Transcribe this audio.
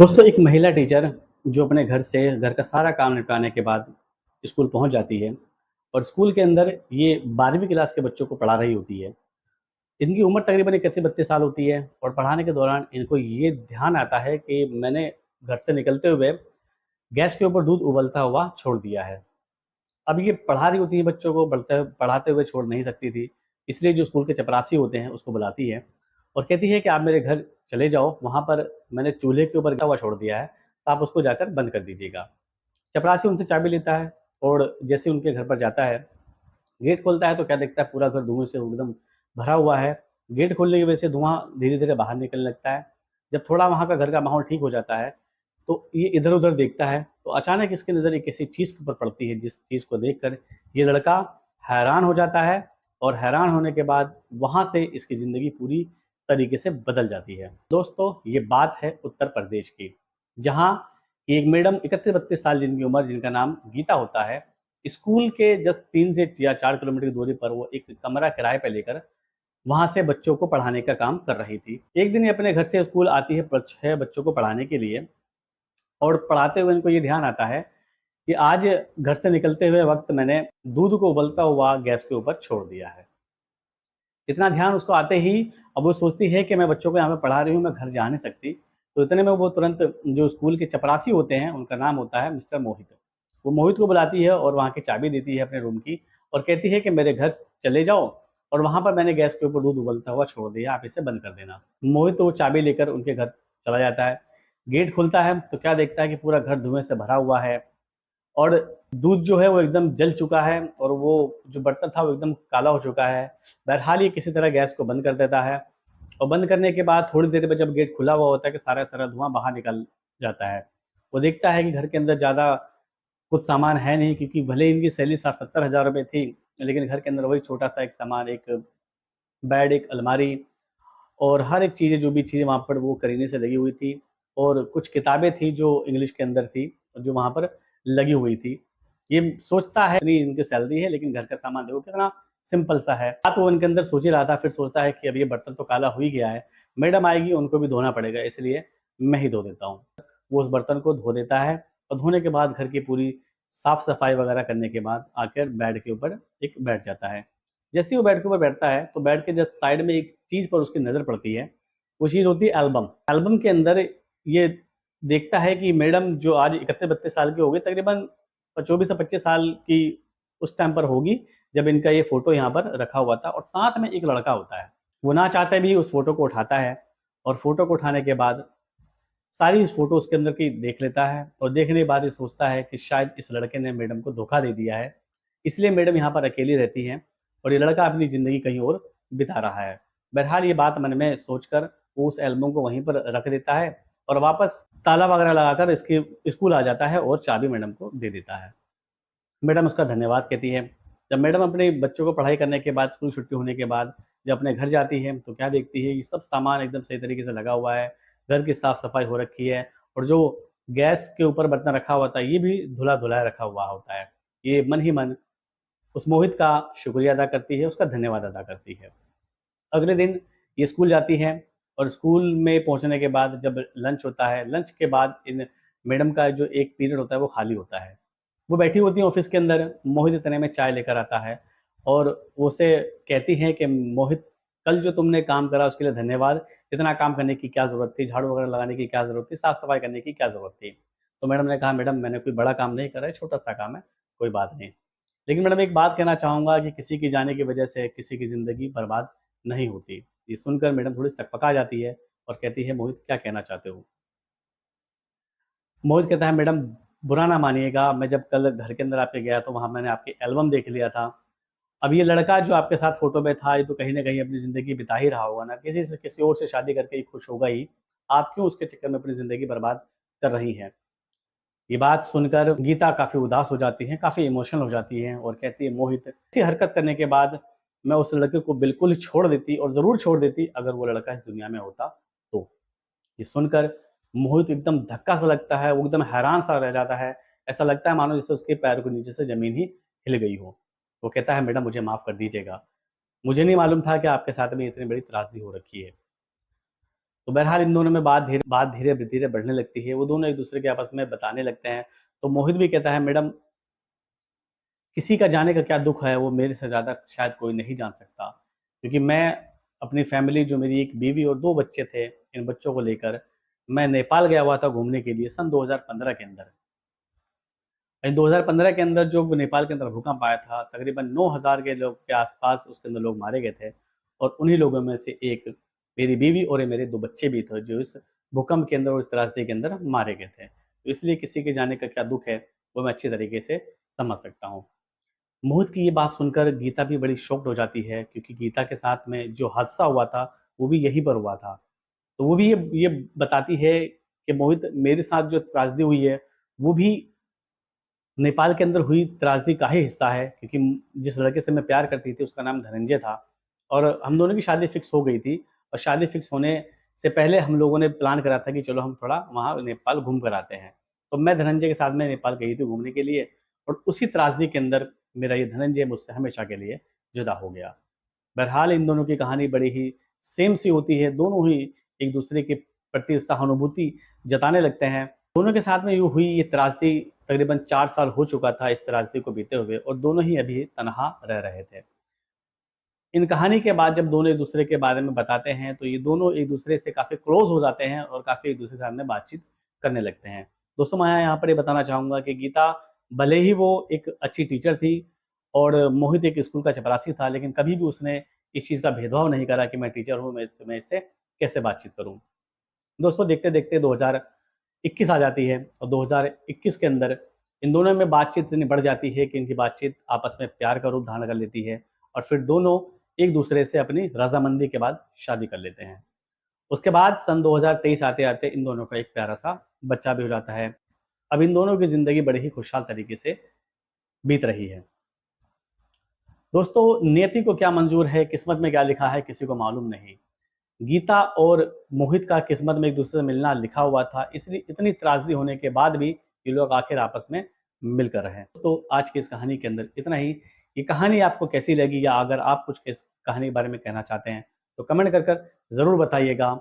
दोस्तों एक महिला टीचर जो अपने घर का सारा काम निपटाने के बाद स्कूल पहुंच जाती है और स्कूल के अंदर ये 12वीं क्लास के बच्चों को पढ़ा रही होती है। इनकी उम्र तकरीबन 31-32 साल होती है और पढ़ाने के दौरान इनको ये ध्यान आता है कि मैंने घर से निकलते हुए गैस के ऊपर दूध उबलता हुआ छोड़ दिया है। अब ये पढ़ा रही होती है बच्चों को, पढ़ाते हुए छोड़ नहीं सकती थी, इसलिए जो स्कूल के चपरासी होते हैं उसको बुलाती है और कहती है कि आप मेरे घर चले जाओ, वहाँ पर मैंने चूल्हे के ऊपर गिरा हुआ छोड़ दिया है, तो आप उसको जाकर बंद कर दीजिएगा। चपरासी उनसे चाबी लेता है और जैसे उनके घर पर जाता है, गेट खोलता है तो क्या देखता है, पूरा घर धुएँ से एकदम भरा हुआ है। गेट खोलने की वजह से धुआँ धीरे-धीरे बाहर निकलने लगता है। जब थोड़ा वहाँ का घर का माहौल ठीक हो जाता है, तो ये इधर-उधर देखता है, तो अचानक इसकी नज़र एक ऐसी चीज़ के ऊपर पड़ती है, जिस चीज़ को देखकर ये लड़का हैरान हो जाता है और हैरान होने के बाद वहाँ से इसकी ज़िंदगी पूरी तरीके से बदल जाती है। दोस्तों, ये बात है उत्तर प्रदेश की, जहाँ एक मैडम 31-32 साल जिनकी उम्र, जिनका नाम गीता होता है, स्कूल के जस्ट 3 से या 4 किलोमीटर की दूरी पर वो एक कमरा किराए पे लेकर वहाँ से बच्चों को पढ़ाने का काम कर रही थी। एक दिन ये अपने घर से स्कूल आती है 6 बच्चों को पढ़ाने के लिए और पढ़ाते हुए इनको ये ध्यान आता है कि आज घर से निकलते हुए वक़्त मैंने दूध को उबलता हुआ गैस के ऊपर छोड़ दिया है। इतना ध्यान उसको आते ही अब वो सोचती है कि मैं बच्चों को यहाँ पे पढ़ा रही हूँ, मैं घर जा नहीं सकती। तो इतने में वो तुरंत जो स्कूल के चपरासी होते हैं, उनका नाम होता है मिस्टर मोहित। वो मोहित को बुलाती है और वहाँ की चाबी देती है अपने रूम की और कहती है कि मेरे घर चले जाओ और वहाँ पर मैंने गैस के ऊपर दूध उबलता हुआ छोड़ दिया, आप इसे बंद कर देना। मोहित तो वो चाबी लेकर उनके घर चला जाता है। गेट खुलता है तो क्या देखता है कि पूरा घर धुएँ से भरा हुआ है और दूध जो है वो एकदम जल चुका है और वो जो बर्तन था वो एकदम काला हो चुका है। बहरहाल ये किसी तरह गैस को बंद कर देता है और बंद करने के बाद थोड़ी देर में जब गेट खुला हुआ होता है कि सारा सारा धुआं बाहर निकल जाता है। वो देखता है कि घर के अंदर ज़्यादा कुछ सामान है नहीं, क्योंकि भले ही इनकी सैलरी 60-70 हज़ार रुपये थी, लेकिन घर के अंदर वही छोटा-सा एक सामान, एक बेड, एक अलमारी और हर एक चीज़ें, जो भी चीज़ें वहाँ पर वो करीने से लगी हुई थी और कुछ किताबें थी जो इंग्लिश के अंदर थी, जो वहाँ पर लगी हुई थी। ये सोचता है इतनी इनकी सैलरी है, लेकिन घर का सामान देखो कितना सिंपल सा है। बात वो इनके अंदर सोच ही रहा था, फिर सोचता है कि अब ये बर्तन तो काला हो ही गया है, मैडम आएगी उनको भी धोना पड़ेगा, इसलिए मैं ही धो देता हूँ। वो उस बर्तन को धो देता है और धोने के बाद घर की पूरी साफ-सफाई वगैरह करने के बाद आकर बेड के ऊपर एक बैठ जाता है। जैसे ही वो बेड के ऊपर बैठता है, तो बेड के जस्ट साइड में एक चीज़ पर उसकी नज़र पड़ती है। वो चीज़ होती है एल्बम। एल्बम के अंदर ये देखता है कि मैडम जो आज 31-32 साल की हो गई, तकरीबन 24 से 25 साल की उस टाइम पर होगी, जब इनका ये फ़ोटो यहाँ पर रखा हुआ था और साथ में एक लड़का होता है। वो ना चाहते भी उस फ़ोटो को उठाता है और फ़ोटो को उठाने के बाद सारी फ़ोटो उसके अंदर की देख लेता है और देखने के बाद ये सोचता है कि शायद इस लड़के ने मैडम को धोखा दे दिया है, इसलिए मैडम यहाँ पर अकेली रहती हैं और ये लड़का अपनी ज़िंदगी कहीं और बिता रहा है। बहरहाल ये बात मन में सोचकर वो उस एल्बम को वहीं पर रख देता है और वापस ताला वगैरह लगाकर इसके स्कूल आ जाता है और चाबी मैडम को दे देता है। मैडम उसका धन्यवाद कहती है। जब मैडम अपने बच्चों को पढ़ाई करने के बाद, स्कूल छुट्टी होने के बाद जब अपने घर जाती है, तो क्या देखती है, ये सब सामान एकदम सही तरीके से लगा हुआ है, घर की साफ-सफाई हो रखी है और जो गैस के ऊपर बर्तन रखा हुआ था, ये भी धुला-धुलाया रखा हुआ होता है। ये मन ही मन उस मोहित का शुक्रिया अदा करती है, उसका धन्यवाद अदा करती है। अगले दिन ये स्कूल जाती हैं और स्कूल में पहुँचने के बाद जब लंच होता है, लंच के बाद इन मैडम का जो एक पीरियड होता है वो खाली होता है। वो बैठी होती हैं ऑफ़िस के अंदर, मोहित इतने में चाय लेकर आता है और वो उसे कहती हैं कि मोहित, कल जो तुमने काम करा उसके लिए धन्यवाद, इतना काम करने की क्या ज़रूरत थी, झाड़ू वगैरह लगाने की क्या ज़रूरत थी, साफ-सफाई करने की क्या ज़रूरत थी? तो मैडम ने कहा, मैडम मैंने कोई बड़ा काम नहीं करा है, छोटा-सा काम है, कोई बात नहीं। लेकिन मैडम एक बात कहना चाहूँगा कि किसी की जाने की वजह से किसी की ज़िंदगी बर्बाद नहीं होती। ये सुनकर मैडम थोड़ी सकपका जाती है और कहती है, मोहित क्या कहना चाहते हो? मोहित कहता है, मैडम बुरा ना मानिएगा, मैं जब कल घर के अंदर आपके गया तो वहाँ मैंने आपकी एल्बम देख लिया था। अब ये लड़का जो आपके साथ फ़ोटो में था, ये तो कहीं न कहीं अपनी ज़िंदगी बिता ही रहा होगा ना, किसी और से शादी करके ही खुश होगा ही। आप क्यों उसके चक्कर में अपनी ज़िंदगी बर्बाद कर रही हैं? ये बात सुनकर गीता काफ़ी उदास हो जाती हैं, काफ़ी इमोशनल हो जाती हैं और कहती है, मोहित ऐसी हरकत करने के बाद मैं उस लड़के को बिल्कुल ही छोड़ देती और ज़रूर छोड़ देती अगर वो लड़का इस दुनिया में होता तो। ये सुनकर मोहित एकदम धक्का-सा लगता है, वो एकदम हैरान-सा रह जाता है। ऐसा लगता है मानो जैसे उसके पैर के नीचे से ज़मीन ही हिल गई हो। वो कहता है, मैडम मुझे माफ़ कर दीजिएगा। मुझे नहीं मालूम था कि आपके साथ में इतनी बड़ी त्रासदी हो रखी है। तो बहरहाल इन दोनों में बात धीरे धीरे बढ़ने लगती है, वो दोनों एक दूसरे के आपस में बताने लगते हैं। तो मोहित भी कहता है, मैडम किसी का जाने का क्या दुख है वो मेरे से ज़्यादा शायद कोई नहीं जान सकता, क्योंकि मैं अपनी फैमिली, जो मेरी एक बीवी और 2 बच्चे थे, इन बच्चों को लेकर मैं नेपाल गया हुआ था घूमने के लिए सन 2015 के अंदर। 2015 के अंदर जो नेपाल के अंदर भूकंप आया था, तकरीबन 9,000 के लोग के आसपास उसके अंदर लोग मारे गए थे, और उन्हीं लोगों में से एक मेरी बीवी और ये मेरे 2 बच्चे भी थे, जो इस भूकंप के अंदर और इस त्रासदी के अंदर मारे गए थे। तो इसलिए किसी के जाने का क्या दुःख है, वो मैं अच्छी तरीके से समझ सकता हूँ। मोहित की ये बात सुनकर गीता भी बड़ी शॉक्ड हो जाती है, क्योंकि गीता के साथ में जो हादसा हुआ था, वो भी यहीं पर हुआ था। तो वो भी ये बताती है कि मोहित, मेरे साथ जो त्रासदी हुई है, वो भी नेपाल के अंदर हुई त्रासदी का ही हिस्सा है, क्योंकि जिस लड़के से मैं प्यार करती थी उसका नाम धनंजय था, और हम दोनों की शादी फिक्स हो गई थी। और शादी फिक्स होने से पहले हम लोगों ने प्लान करा था कि चलो हम थोड़ा वहाँ नेपाल घूम कर आते हैं। तो मैं धनंजय के साथ में नेपाल गई थी घूमने के लिए, और उसी त्रासदी के अंदर मेरा ये धनंजय मुझसे हमेशा के लिए जुदा हो गया। बहरहाल इन दोनों की कहानी बड़ी ही सेम सी होती है, दोनों ही एक दूसरे के प्रति सहानुभूति जताने लगते हैं। दोनों के साथ में यूँ हुई ये त्रासदी, तकरीबन 4 साल हो चुका था इस त्रासदी को बीते हुए, और दोनों ही अभी तनहा रह रहे थे। इन कहानी के बाद जब दोनों एक दूसरे के बारे में बताते हैं, तो ये दोनों एक दूसरे से काफ़ी क्लोज़ हो जाते हैं और काफ़ी एक दूसरे के साथ में बातचीत करने लगते हैं। दोस्तों, मैं यहाँ पर ये बताना चाहूँगा कि गीता, भले ही वो एक अच्छी टीचर थी और मोहित एक स्कूल का चपरासी था, लेकिन कभी भी उसने इस चीज़ का भेदभाव नहीं करा कि मैं टीचर हूँ, मैं इससे कैसे बातचीत करूँ। दोस्तों, देखते-देखते 2021 आ जाती है, और 2021 के अंदर इन दोनों में बातचीत इतनी बढ़ जाती है कि इनकी बातचीत आपस में प्यार का रूप धारण कर लेती है, और फिर दोनों एक-दूसरे से अपनी रज़ामंदी के बाद शादी कर लेते हैं। उसके बाद सन 2023 आते-आते इन दोनों का एक प्यारा-सा बच्चा भी हो जाता है। अब इन दोनों की ज़िंदगी बड़े ही खुशहाल तरीके से बीत रही है। दोस्तों, नियति को क्या मंज़ूर है, किस्मत में क्या लिखा है, किसी को मालूम नहीं। गीता और मोहित का किस्मत में एक दूसरे से मिलना लिखा हुआ था, इसलिए इतनी त्रासदी होने के बाद भी ये लोग आखिर आपस में मिलकर रहे। तो आज की इस कहानी के अंदर इतना ही। ये कहानी आपको कैसी लगी, या अगर आप कुछ इस कहानी के बारे में कहना चाहते हैं, तो कमेंट कर ज़रूर बताइएगा।